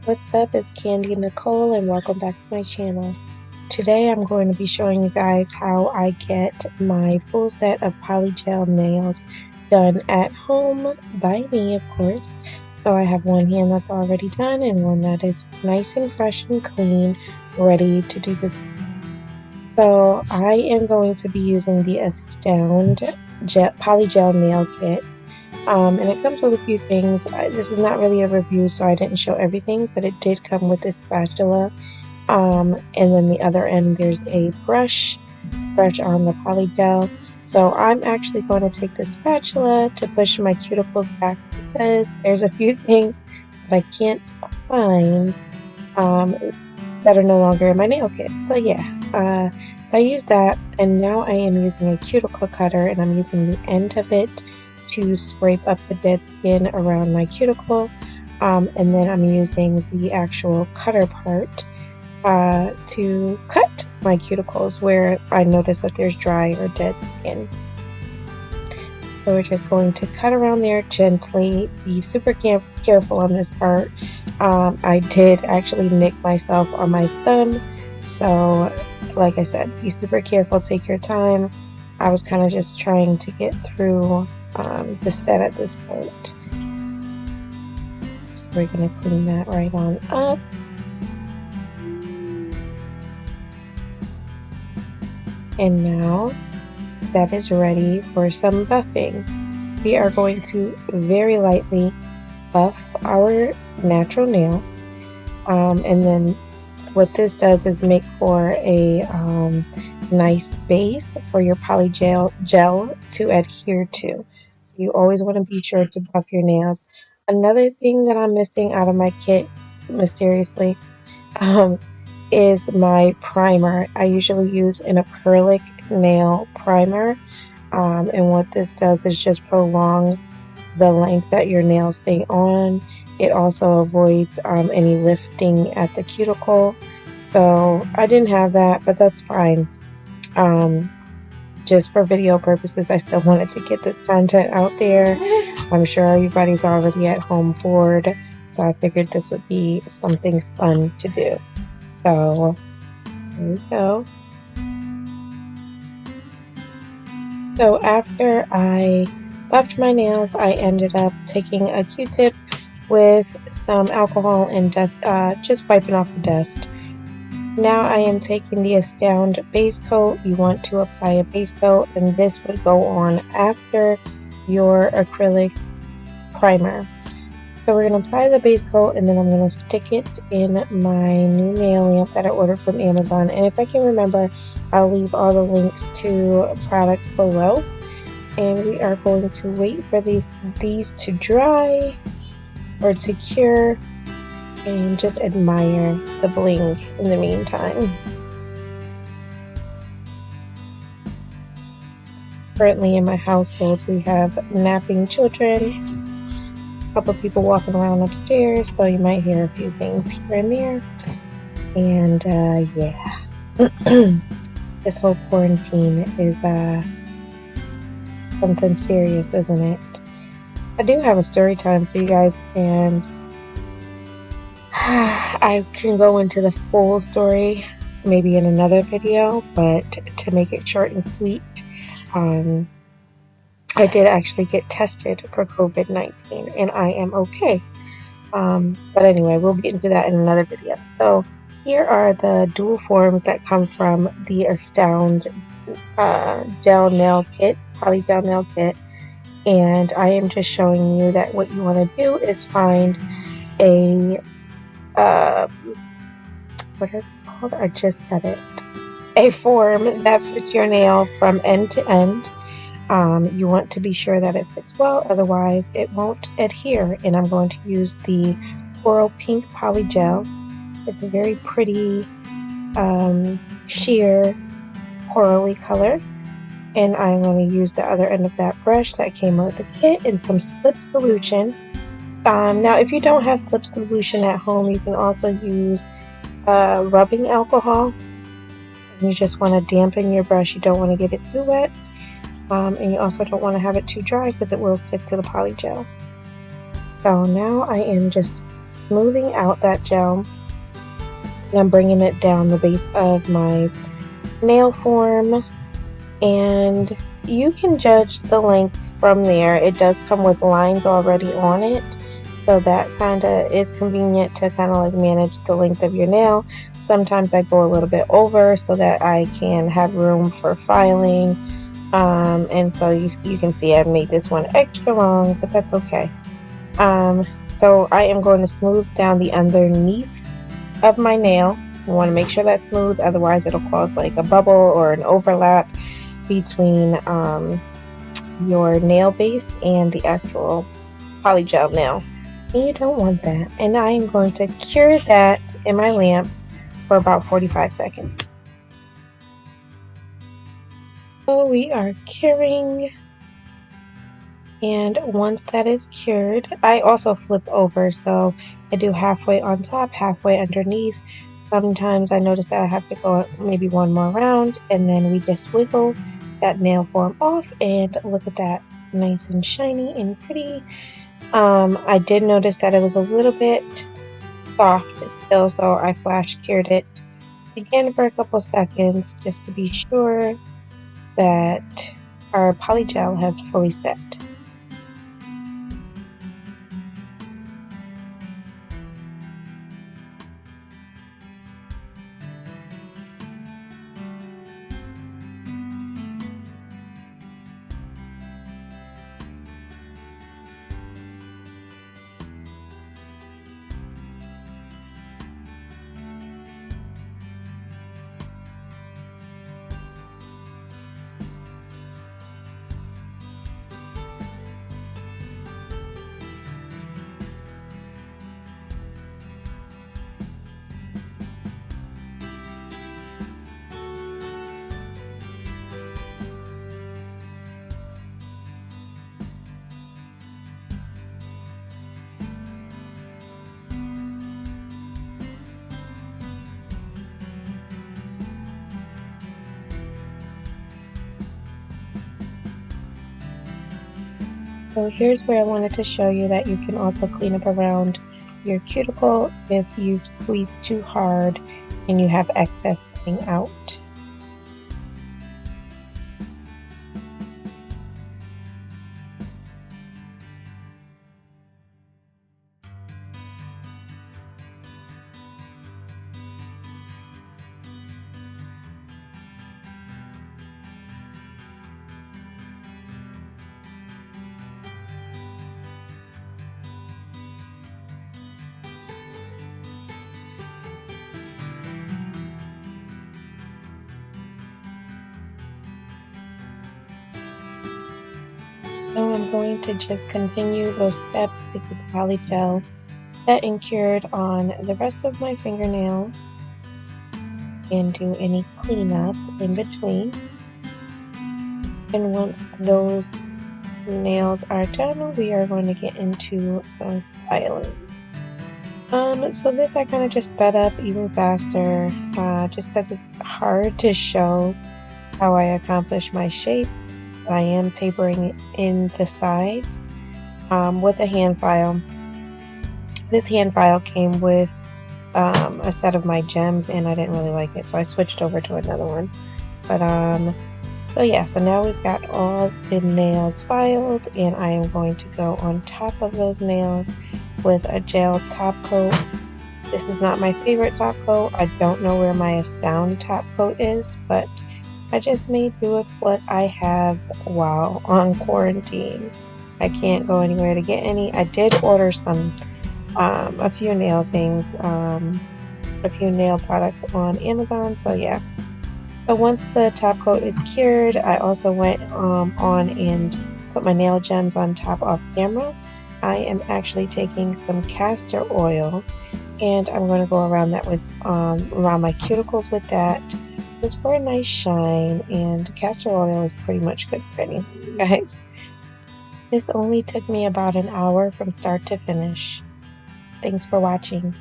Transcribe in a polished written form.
What's up, it's Candy Nicole and welcome back to my channel. Today I'm going to be showing you guys how I get my full set of Polygel nails done at home by me, of course. So I have one hand that's already done and one that is nice and fresh and clean, ready to do this. So I am going to be using the Astound Polygel nail kit. And it comes with a few things. This is not really a review, so I didn't show everything, but it did come with this spatula. And then the other end, there's a brush to brush on the polygel. So I'm actually going to take the spatula to push my cuticles back because there's a few things that I can't find that are no longer in my nail kit. So yeah, so I use that, and now I am using a cuticle cutter, and I'm using the end of it to scrape up the dead skin around my cuticle, and then I'm using the actual cutter part to cut my cuticles where I notice that there's dry or dead skin. So we're just going to cut around there gently. Be super careful on this part. I did actually nick myself on my thumb, so like I said, be super careful, take your time. I was kind of just trying to get through the set at this point. So we're going to clean that right on up. And now that is ready for some buffing. We are going to very lightly buff our natural nails, and then what this does is make for a nice base for your polygel gel to adhere to. You always want to be sure to buff your nails. Another thing that I'm missing out of my kit, mysteriously, is my primer. I usually use an acrylic nail primer, and what this does is just prolong the length that your nails stay on. It also avoids any lifting at the cuticle. So I didn't have that, but that's fine. Just for video purposes, I still wanted to get this content out there. I'm sure everybody's already at home bored, so I figured this would be something fun to do. So here we go. So after I buffed my nails, I ended up taking a Q-tip with some alcohol and dust, just wiping off the dust. Now I am taking the Astound base coat. You want to apply a base coat, and this would go on after your acrylic primer. So we're going to apply the base coat, and then I'm going to stick it in my new nail lamp that I ordered from Amazon. And if I can remember, I'll leave all the links to products below. And we are going to wait for these to dry or to cure, and just admire the bling in the meantime. Currently in my household, we have napping children, a couple people walking around upstairs, so you might hear a few things here and there. And yeah, this whole quarantine is something serious, isn't it? I do have a story time for you guys, and I can go into the full story maybe in another video, but to make it short and sweet, I did actually get tested for COVID-19 and I am okay. But anyway, we'll get into that in another video. So here are the dual forms that come from the Astound gel nail kit, polygel nail kit, and I am just showing you that what you want to do is find a what are these called? I just said it. A form that fits your nail from end to end. You want to be sure that it fits well, otherwise it won't adhere. And I'm going to use the Coral Pink Polygel. It's a very pretty sheer corally color. And I'm going to use the other end of that brush that came with the kit and some slip solution. Now, if you don't have slip solution at home, you can also use rubbing alcohol. You just want to dampen your brush. You don't want to get it too wet, and you also don't want to have it too dry because it will stick to the polygel. So now I am just smoothing out that gel, and I'm bringing it down the base of my nail form, and you can judge the length from there. It does come with lines already on it, so that kind of is convenient to kind of like manage the length of your nail. Sometimes I go a little bit over so that I can have room for filing, and so you can see I've made this one extra long, but that's okay. So I am going to smooth down the underneath of my nail. You want to make sure that's smooth, otherwise it'll cause like a bubble or an overlap between your nail base and the actual polygel nail, and you don't want that. And I am going to cure that in my lamp for about 45 seconds. So we are curing, and once that is cured, I also flip over, so I do halfway on top, halfway underneath. Sometimes I notice that I have to go maybe one more round, and then we just wiggle that nail form off, and look at that, nice and shiny and pretty. I did notice that it was a little bit soft still, so I flash cured it again for a couple seconds just to be sure that our polygel has fully set. So here's where I wanted to show you that you can also clean up around your cuticle if you've squeezed too hard and you have excess coming out. So I'm going to just continue those steps to get the polygel set and cured on the rest of my fingernails and do any cleanup in between. And once those nails are done, we are going to get into some filing. So this I kind of just sped up even faster, just because it's hard to show how I accomplish my shape. I am tapering in the sides with a hand file. This hand file came with a set of my gems, and I didn't really like it, so I switched over to another one. But so yeah, so now we've got all the nails filed, and I am going to go on top of those nails with a gel top coat. This is not my favorite top coat. I don't know where my Astound top coat is, but I just made do with what I have while on quarantine. I can't go anywhere to get any. I did order some, a few nail things, a few nail products on Amazon, so yeah. So once the top coat is cured, I also went on and put my nail gems on top off camera. I am actually taking some castor oil, and I'm going to go around that with around my cuticles with that, just for a nice shine. And castor oil is pretty much good for anything, guys. This only took me about an hour from start to finish. Thanks for watching.